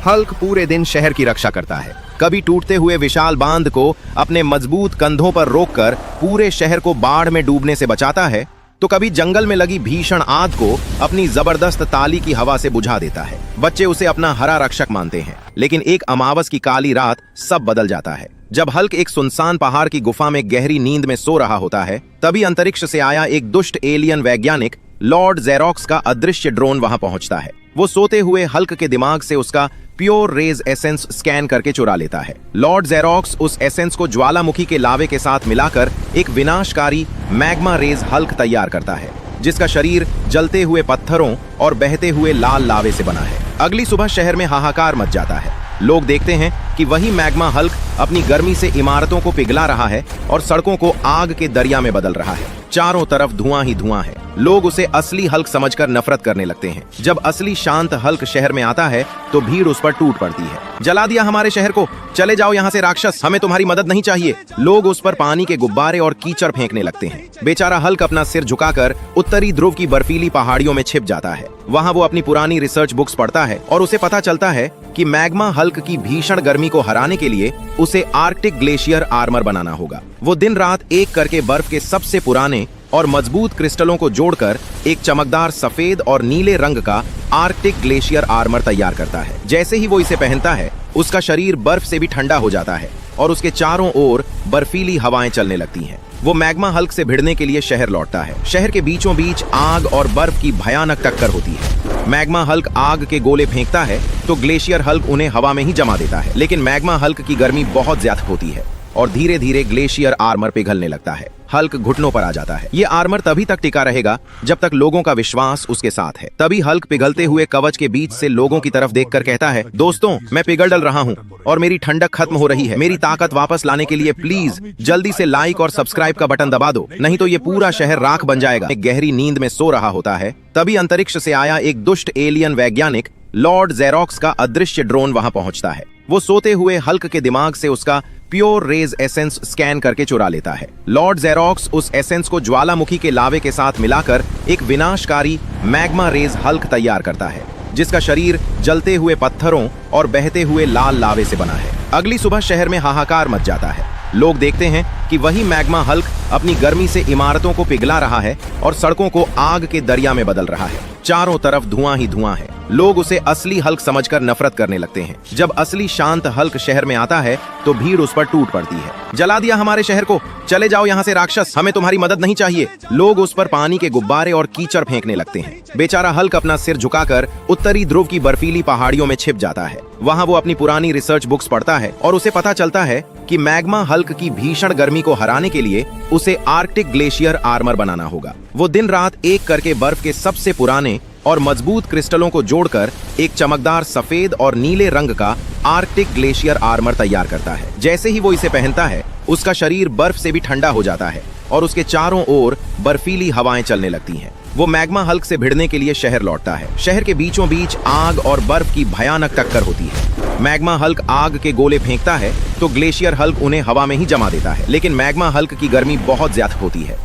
Hulk पूरे दिन शहर की रक्षा करता है, कभी टूटते हुए विशाल बांध को अपने मजबूत कंधों पर रोककर पूरे शहर को बाढ़ में डूबने से बचाता है, तो कभी जंगल में लगी भीषण आग को अपनी जबरदस्त ताली की हवा से बुझा देता है। बच्चे उसे अपना हरा रक्षक मानते हैं, लेकिन एक अमावस की काली रात सब बदल जाता है। जब हल्क एक सुनसान पहाड़ की गुफा में गहरी नींद में सो रहा होता है, तभी अंतरिक्ष से आया एक दुष्ट एलियन वैज्ञानिक लॉर्ड जेरोक्स का अदृश्य ड्रोन वहां पहुंचता है। वो सोते हुए हल्क के दिमाग से उसका प्योर रेज एसेंस स्कैन करके चुरा लेता है। लॉर्ड जेरोक्स उस एसेंस को ज्वालामुखी के लावे के साथ मिलाकर एक विनाशकारी मैग्मा रेज हल्क तैयार करता है, जिसका शरीर जलते हुए पत्थरों और बहते हुए लाल लावे से बना है। अगली सुबह शहर में हाहाकार मच जाता है। लोग देखते हैं कि वही मैग्मा हल्क अपनी गर्मी से इमारतों को पिघला रहा है और सड़कों को आग के दरिया में बदल रहा है। चारों तरफ धुआं ही धुआं है। लोग उसे असली हल्क समझकर नफरत करने लगते हैं। जब असली शांत हल्क शहर में आता है तो भीड़ उस पर टूट पड़ती है। जला दिया हमारे शहर को, चले जाओ यहाँ से राक्षस, हमें तुम्हारी मदद नहीं चाहिए। लोग उस पर पानी के गुब्बारे और कीचड़ फेंकने लगते हैं। बेचारा हल्क अपना सिर झुकाकर उत्तरी ध्रुव की बर्फीली पहाड़ियों में छिप जाता है। वहाँ वो अपनी पुरानी रिसर्च बुक्स पढ़ता है और उसे पता चलता है कि मैग्मा हल्क की भीषण गर्मी को हराने के लिए उसे आर्कटिक ग्लेशियर आर्मर बनाना होगा। वो दिन रात एक करके बर्फ के सबसे पुराने और मजबूत क्रिस्टलों को जोड़कर एक चमकदार सफेद और नीले रंग का आर्कटिक ग्लेशियर आर्मर तैयार करता है। जैसे ही वो इसे पहनता है, उसका शरीर बर्फ से भी ठंडा हो जाता है और उसके चारों ओर बर्फीली हवाएं चलने लगती हैं। वो मैग्मा हल्क से भिड़ने के लिए शहर लौटता है। शहर के बीचों बीच आग और बर्फ की भयानक टक्कर होती है। मैग्मा हल्क आग के गोले फेंकता है तो ग्लेशियर हल्क उन्हें हवा में ही जमा देता है, लेकिन मैग्मा हल्क की गर्मी बहुत ज्यादा होती है और धीरे धीरे ग्लेशियर आर्मर पिघलने लगता है। हल्क घुटनों पर आ जाता है। ये आर्मर तभी तक टिका रहेगा जब तक लोगों का विश्वास उसके साथ है। तभी हल्क पिघलते हुए कवच के बीच से लोगों की तरफ देखकर कहता है, दोस्तों, मैं पिघल डल रहा हूँ और मेरी ठंडक खत्म हो रही है। मेरी ताकत वापस लाने के लिए प्लीज जल्दी से लाइक और सब्सक्राइब का बटन दबा दो, नहीं तो ये पूरा शहर राख बन जाएगा। एक गहरी नींद में सो रहा होता है, तभी अंतरिक्ष से आया एक दुष्ट एलियन वैज्ञानिक लॉर्ड जेरोक्स का अदृश्य ड्रोन वहां पहुंचता है। वो सोते हुए हल्क के दिमाग से उसका प्योर रेज एसेंस स्कैन करके चुरा लेता है। लॉर्ड जेरोक्स उस एसेंस को ज्वालामुखी के लावे के साथ मिलाकर एक विनाशकारी मैग्मा रेज हल्क तैयार करता है, जिसका शरीर जलते हुए पत्थरों और बहते हुए लाल लावे से बना है। अगली सुबह शहर में हाहाकार मच जाता है। लोग देखते हैं कि वही मैग्मा हल्क अपनी गर्मी से इमारतों को पिघला रहा है और सड़कों को आग के दरिया में बदल रहा है। चारों तरफ धुआं ही धुआं है। लोग उसे असली हल्क समझकर नफरत करने लगते हैं। जब असली शांत हल्क शहर में आता है तो भीड़ उस पर टूट पड़ती है। जला दिया हमारे शहर को, चले जाओ यहाँ से राक्षस, हमें तुम्हारी मदद नहीं चाहिए। लोग उस पर पानी के गुब्बारे और कीचड़ फेंकने लगते हैं। बेचारा हल्क अपना सिर झुकाकर उत्तरी ध्रुव की बर्फीली पहाड़ियों में छिप जाता है। वहाँ वो अपनी पुरानी रिसर्च बुक्स पढ़ता है और उसे पता चलता है कि मैग्मा हल्क की भीषण गर्मी को हराने के लिए उसे आर्कटिक ग्लेशियर आर्मर बनाना होगा। वो दिन रात एक करके बर्फ के सबसे पुराने और मजबूत क्रिस्टलों को जोड़कर एक चमकदार सफेद और नीले रंग का आर्कटिक ग्लेशियर आर्मर तैयार करता है। जैसे ही वो इसे पहनता है, उसका शरीर बर्फ से भी ठंडा हो जाता है और उसके चारों ओर बर्फीली हवाएं चलने लगती हैं। वो मैग्मा हल्क से भिड़ने के लिए शहर लौटता है। शहर के बीचों बीच आग और बर्फ की भयानक टक्कर होती है। मैग्मा हल्क आग के गोले फेंकता है तो ग्लेशियर हल्क उन्हें हवा में ही जमा देता है, लेकिन मैग्मा हल्क की गर्मी बहुत ज्यादा होती है।